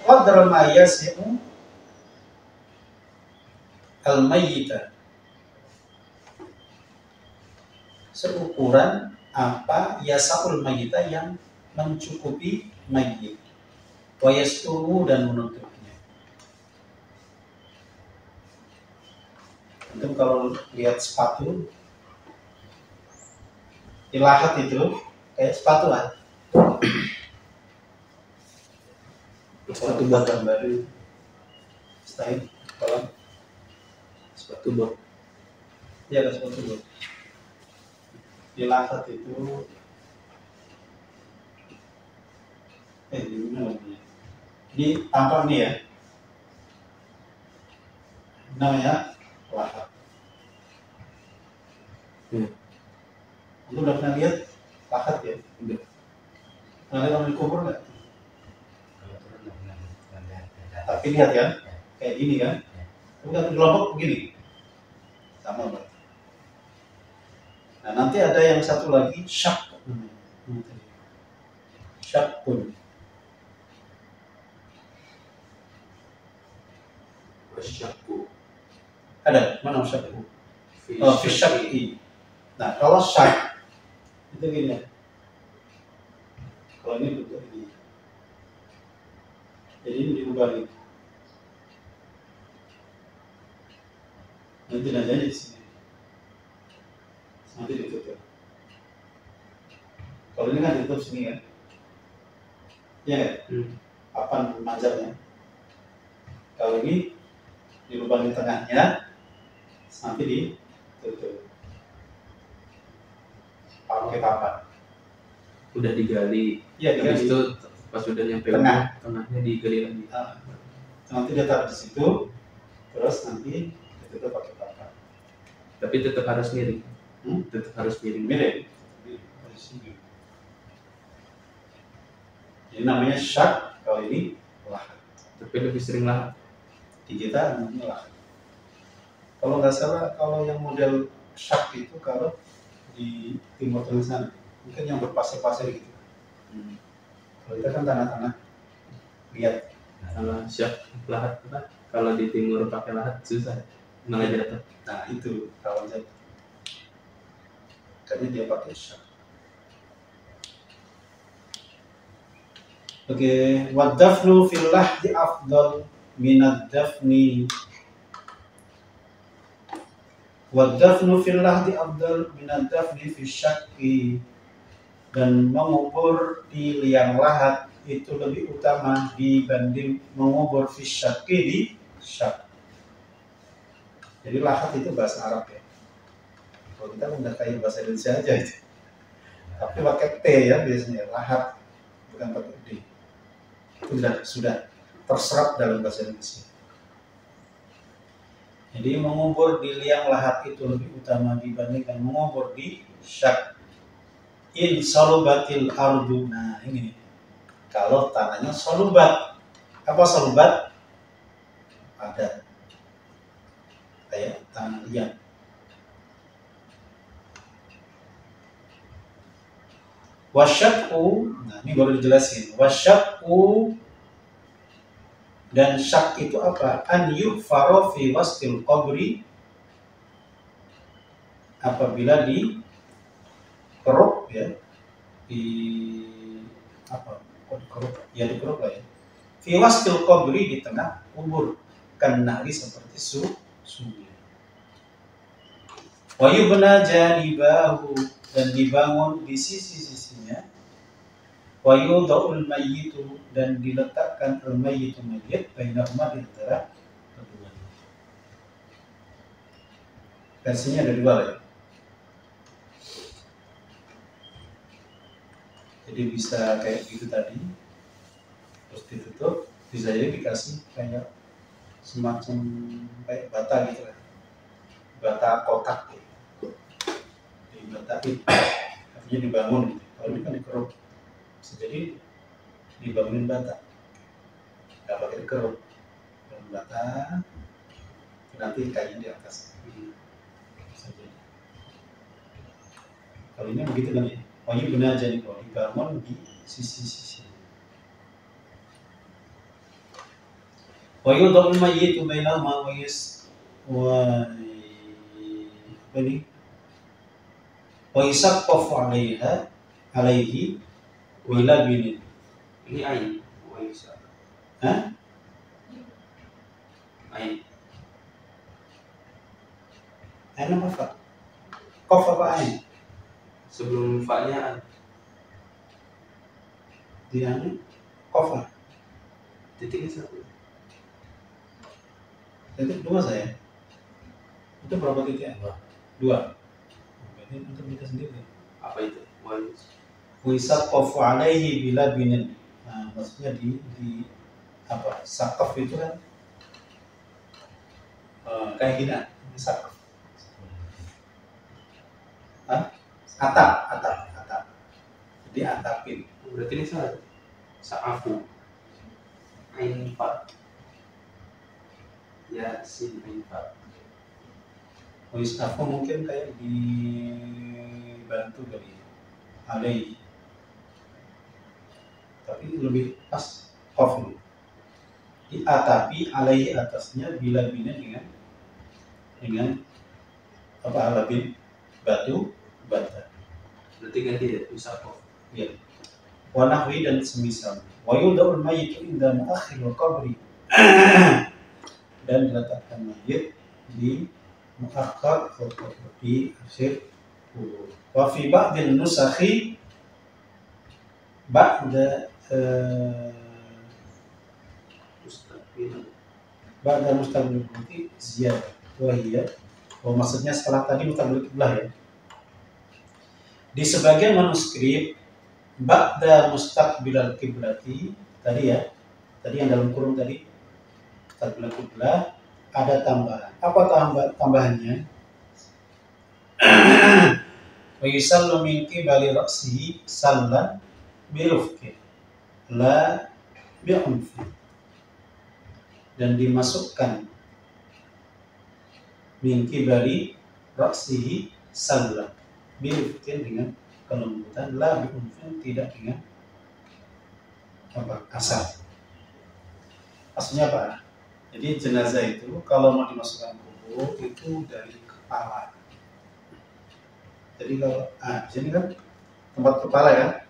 qadra ma yasi'u al-mayyita, seukuran apa yasa'ul mayyita, yang mencukupi mayyit, wa yasturu, dan menutupnya. Itu kalau lihat sepatu di lahat itu kayak sepatu lah. Sepatu buat baru stain kalau sepatu bot. Iya, ada sepatu bot. Di lahat itu di mana namanya? Ini tampak nih ya. Namanya lahat. Lu udah pernah lihat lahat ya? Udah. Pernah lihat orang dikubur nggak? Tapi lihat kan, kayak gini kan? Tapi kan kelompok begini, sama Mbak. Nah nanti ada yang satu lagi, syak. Syak pun. Syakku. Ada mana syakku? Oh, fisyaki. Nah kalau syak itu gini ya. Kalau ini bentuk ini. Jadi ini diubah nih. Nanti nadanya di sini. Nanti ditutup. Kalau ini kan ditutup sini kan. Iya kan? Papan manjatnya. Kalau ini di lubang di tengahnya, nanti ditutup. Pakai papan. Udah digali. Iya, digali. Habis itu pas sudah nyampe tengahnya digali lagi. Nanti dia taruh di situ, terus nanti ditutup pakai papan. Tapi tetap harus miring. Tetap harus miring. Miring. Ini namanya syak, kalau ini lahat. Tapi lebih sering lahat. Di kita namanya lahat. Kalau nggak salah, kalau yang model syak itu kalau di Timur Tengah sana, mungkin yang berpasir-pasir gitu. Kalau kita kan tanah-tanah liat. Kalau syak lahat apa? Kalau di timur pakai lahat susah, malah jatuh. Nah itu rawan jatuh. Makanya dia pakai syak. Oke, wadafnu fil lahdi afdal minad dafni. Wadafnu fil lahdi afdal minad dafni fi syakki. Dan mengubur di liang lahat itu lebih utama dibanding mengubur fi syakki di syak. Jadi lahat itu bahasa Arab ya. Kalau kita udah kayak bahasa Indonesia aja itu. Tapi pakai T ya biasanya, lahat bukan pakai D. Itu sudah terserap dalam bahasa Indonesia. Jadi mengubur di liang lahat itu lebih utama dibandingkan mengubur di syak. In solubatil ardu. Nah ini kalau tanahnya solubat. Apa solubat? Ada kayak tanah liat. Wasyakku, nah ini baru dijelasin. Wasyakku dan syak itu apa? An yughfara fi wastil qabri, apabila di keruk ya, di apa? Kok dikeruk? Ya dikeruk lah ya. Fi wastil qabri, di tengah kubur, kan nari seperti sungai. Wa yubna janibahu, dan dibangun di sisi-sisinya. Wa yudha'ul mayyitu, dan diletakkan al-mayyitu mayyit bainahuma, di antara keduanya. Versinya ada dua ya. Jadi bisa kayak gitu tadi, terus ditutup, bisa jadi dikasih kayak semacam kayak bata gitu kan, bata kotak gitu. Dibatakin, artinya dibangun gitu. Kalau ini kan dikeruk, bisa jadi dibangunin bata, nggak pakai dikeruk, bangun bata, nanti kayaknya di atas. Bisa jadi. Kalau ini begitu kan ya, pokoknya benar jadi kalau dibangun di sisi-sisi. Wa yudha'ul mayyitu bainahuma wa apa ini? Wa yusaqqafu 'alaihi bila binin. Ini ain, waisa. Hah? Ain. Ain apa fa? Qaf apa ain? Sebelum fa-nya an. Di anu qaf. Titiknya satu. Titik dua saya. Itu berapa titik? Dua. Berarti untuk kita sendiri. Apa itu? Wais. Wisaqqafu 'alaihi bila binin. Nah, maksudnya di apa? Saqaf itu kan kayak gini, saqaf. Hah? Atap. Jadi atapin. Berarti ini salah. Sa'afu. Ain fa. Ya sin ain fa. Wisaqqafu mungkin kayak dibantu kali. Alaihi. Tapi lebih pas qaf dulu. Diatapi alaihi, atasnya bila bina dengan apa, alabin batu bata. Berarti ganti ya, usaqaf. Ya. Wa nahwi, dan semisal. Wa yudha'ul mayyitu inda mu'akhiril qabri. Dan diletakkan mayit di mu'akhir atau di akhir kubur. Wa fi ba'dil nusakhi ba'da mustaqbil qiblah ziyadah wa hiya, maksudnya setelah tadi mustaqbil qiblah ya. Di sebagian manuskrip ba'da mustaqbil qiblati tadi ya, tadi yang dalam kurung tadi mustaqbil qiblah, ada tambahan. Apa tambahannya? Wa yusallu min qibali ra'sihi sallan birufqin la bi'unfi. dan dimasukkan min qibali ra'sihi sallam birifqin dengan kelembutan, la bi'unfin tidak dengan kasar. Maksudnya apa? Jadi jenazah itu kalau mau dimasukkan kubur itu dari kepala. Jadi kalau di sini kan tempat kepala kan,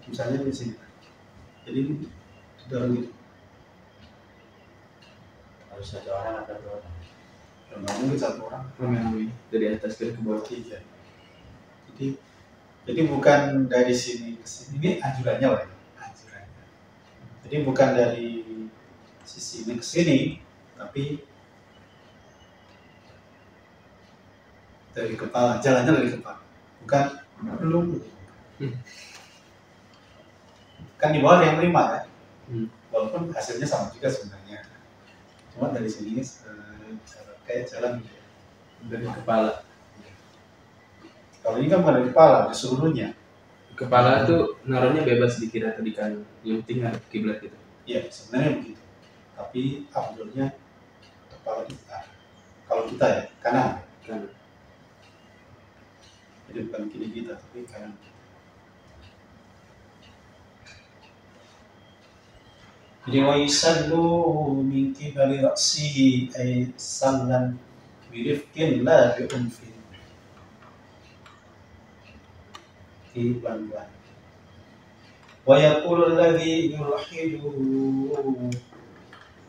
misalnya di sini. Jadi dorong gitu. Harus satu orang atau dua orang? Nggak mungkin satu orang. Dari atas ke bawah. Iya. Jadi bukan dari sini ke sini. Ini anjurannya lah. Anjurannya. Jadi bukan dari sisi ini ke sini, tapi dari kepala. Jalannya dari kepala. Bukan belum. Kan di bawah yang 5 ya. Walaupun hasilnya sama juga sebenarnya. Cuma dari sini kayak jalan gitu ya. Dari kepala. Kalau ini kan bukan dari kepala, dari seluruhnya. Kepala tuh naruhnya bebas di kiri atau di kanan. Yang penting ada kiblat gitu. Iya, sebenarnya begitu. Tapi abdulnya kepala kita. Kalau kita ya, kanan. Kanan. Jadi bukan kiri kita, tapi kanan. Jadi wa yusallu min qibali ra'sihi ay sallan birifqin la bi'unfin. Pelan-pelan. Wa yaqulu alladhi yulhidu,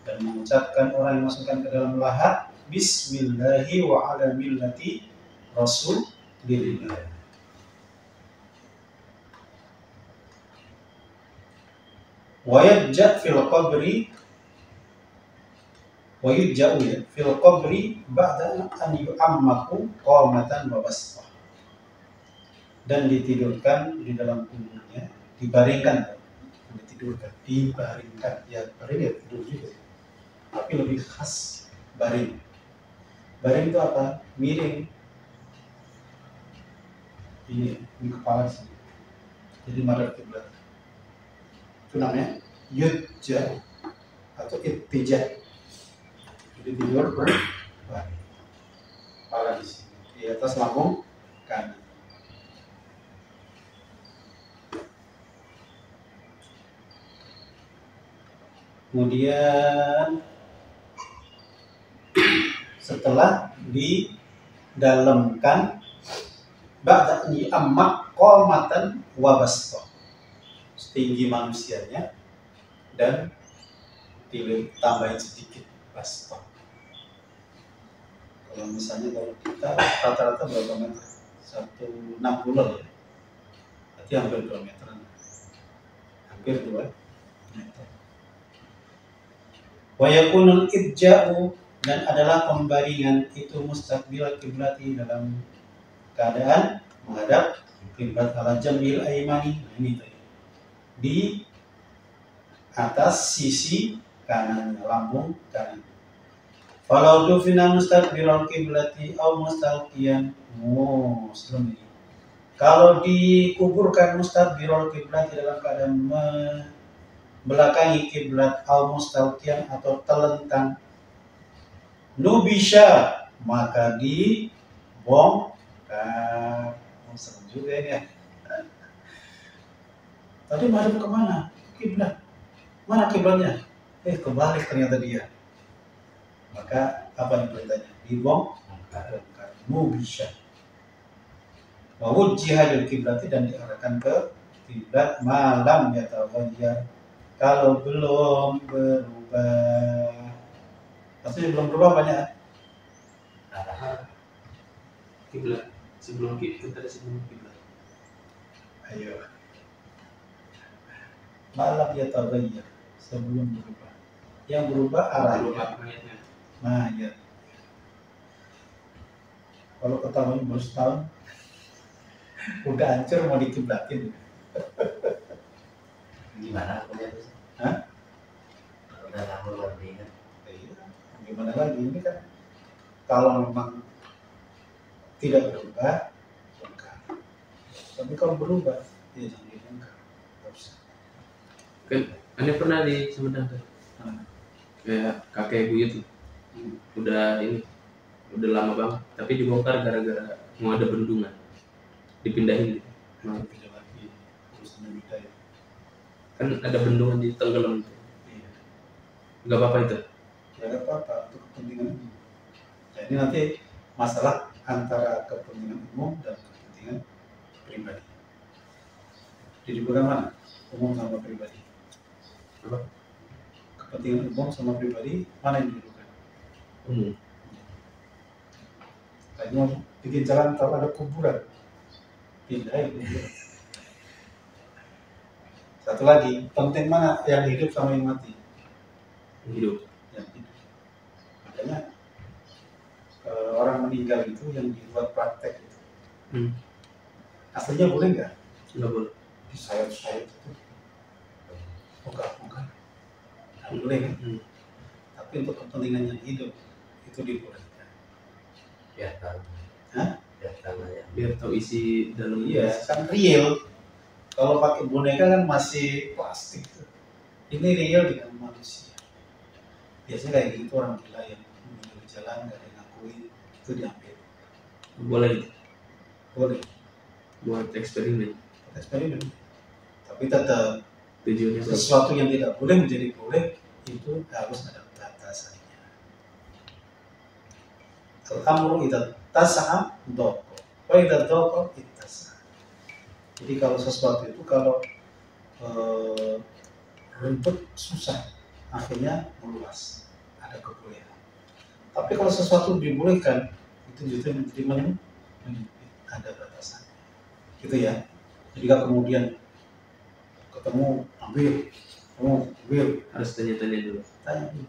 dan mengucapkan orang yang masukkan ke dalam lahat bismillahi wa ala millati rasulillah. Wa yajja fil qabri fil qabri ba'da an yu'ammaku qamatan wa bastah, dan ditidurkan di dalam kuburnya, dibaringkan, dibaringkan, ya baring ya tidur juga, tapi lebih khas baring. Baring itu apa? Miring. Ini kepala sini. Jadi madhab kiblat. Itu namanya yudja atau ittijah. Jadi tidur berbaring. Kepala di sini, di atas lambung kanan. Kemudian setelah didalamkan ba'da ammak qamatan wa basta, setinggi manusianya dan ditambahin sedikit basta. Kalau misalnya kalau kita rata-rata berapa meter? 160 ya. Berarti hampir 2 meteran. Hampir 2 meter. Wa yakunul ibja'u, dan adalah pembaringan itu mustaqbil kiblati, dalam keadaan menghadap kiblat, ala jambil aimani. Nah, ini tadi. Di atas sisi kanan, lambung kanan. Falau dufina mustaqbilal kiblati au mustalqiyan muslim. Kalau dikuburkan mustaqbilal kiblati dalam keadaan belakangi kiblat, au mustalqiyan atau telentang, nubisha, maka dibongkar. Serem juga ini ya. Tadi madhab kemana? Kiblat. Mana kiblatnya? Kebalik ternyata dia. Maka apa yang perintahnya? Dibongkar. Nubisha. Wa wujjiha lil kiblati, dan diarahkan ke kiblat, malam yataghayyar, kalau belum berubah. Maksudnya belum berubah banyak. Kiblat sebelum kiblat. Ayo. Malam yataghayyar, sebelum berubah. Yang berubah arahnya. Mayat. Kalau ketahuan baru setahun, udah hancur mau dikiblatin. Gimana aku lihat? Hah? Udah lama lebih kan? Gimana lagi, ini kan kalau memang tidak berubah, bongkar. Tapi kalau berubah, ya jangan dibongkar. Nggak usah. Kan Anda pernah di Sumedang tuh? kayak kakek buyut udah ini udah lama banget tapi dibongkar gara-gara mau ada bendungan dipindahin gitu. Nah, beda lagi urusannya beda ya. Kan ada bendungan di Tenggelam tuh. Iya. Nggak apa-apa itu. Ya nggak apa-apa untuk kepentingan umum. Jadi nanti masalah antara kepentingan umum dan kepentingan pribadi. Jadi bagaimana umum sama pribadi? Apa? Kepentingan umum sama pribadi mana yang didulukan? Umum. Tadi mau bikin jalan tahu ada kuburan, pindahin kuburan. Satu lagi, penting mana yang hidup sama yang mati? Hidup. Yang hidup. Makanya orang meninggal itu yang dibuat praktek itu. Aslinya boleh nggak? Nggak boleh. Disayat-sayat itu. Bukan. Nggak boleh kan? Tapi untuk kepentingan yang hidup itu dibolehkan. Ya tahu. Hah? Ya tahu ya. Biar tahu isi dalam Iya, kan real. Kalau pakai boneka kan masih plastik tuh. Ini real dengan manusia. Biasanya kayak gitu orang gila yang meninggal di jalan nggak ada yang ngakuin itu diambil. boleh Boleh buat eksperimen. eksperimen. Tapi tetap Tujuannya bagus. sesuatu yang tidak boleh menjadi boleh itu harus ada batasannya. Al-amru idza tas'a doko. Wa idza doko ittasa. Jadi kalau sesuatu itu kalau rumput susah, akhirnya meluas, ada kebolehan. Tapi kalau sesuatu dibolehkan, itu justru menjadi menyempit, ada batasan. Gitu ya. Jadi kalau kemudian ketemu ambil, Harus tanya-tanya dulu. tanya dulu.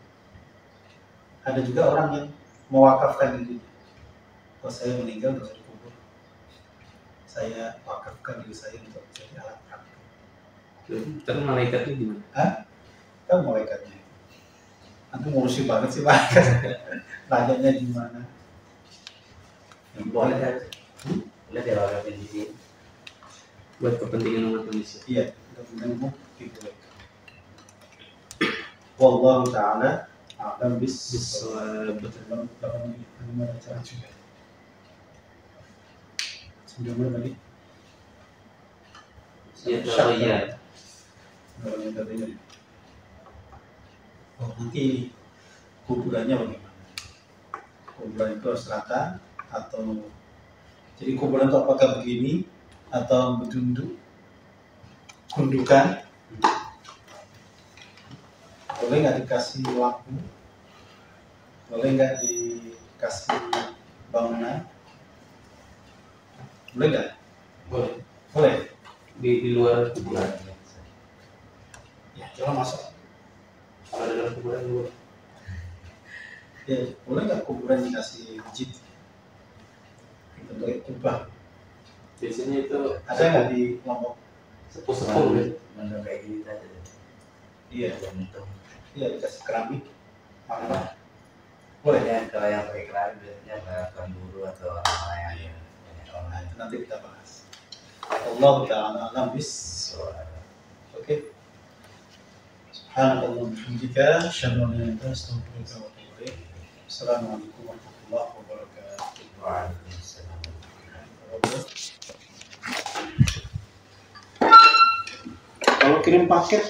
Ada juga orang yang mewakafkan dirinya. Kalau saya meninggal nggak usah dikubur. Saya wakafkan diri saya untuk jadi alat praktek. Ntar malaikatnya gimana? Kan malaikatnya. Nanti ngurusi banget sih malaikat. Nanyanya gimana? Boleh kan? Boleh dia wakafin di sini. Buat kepentingan umat manusia. Iya, kepentingan umum dibolehkan. Wallahu ta'ala a'lam Bisawab. Belum ada cara juga. Sudah mulai tadi? Ya, kalau iya. Belum yang tadinya. Oh, nanti kuburannya bagaimana? Kuburan itu harus rata atau jadi kuburan itu apakah begini atau berdunduk, gundukan? Boleh nggak dikasih lampu? Boleh nggak dikasih bangunan? Boleh nggak? Boleh. Boleh. Di luar kuburan. Ya, coba masuk. Kalau ada dalam kuburan dulu. Ya, boleh nggak kuburan dikasih masjid? Bentuknya kubah. Biasanya itu Ada nggak di Lombok? sepuh-sepuh ya. Mana kayak gini aja. Iya, Gantung. iya dikasih keramik. Mana? Boleh. Biasanya kalau yang pakai keramik biasanya bahkan guru atau orang yang banyak Nah, orang itu nanti kita bahas. Allah ta'ala alam bis. Oke. Subhanallah wa bihamdika asyhadu an la ilaha illa anta astaghfiruka wa atubu ilaik. Assalamualaikum warahmatullahi wabarakatuh. Waalaikumsalam. Kalau kirim paket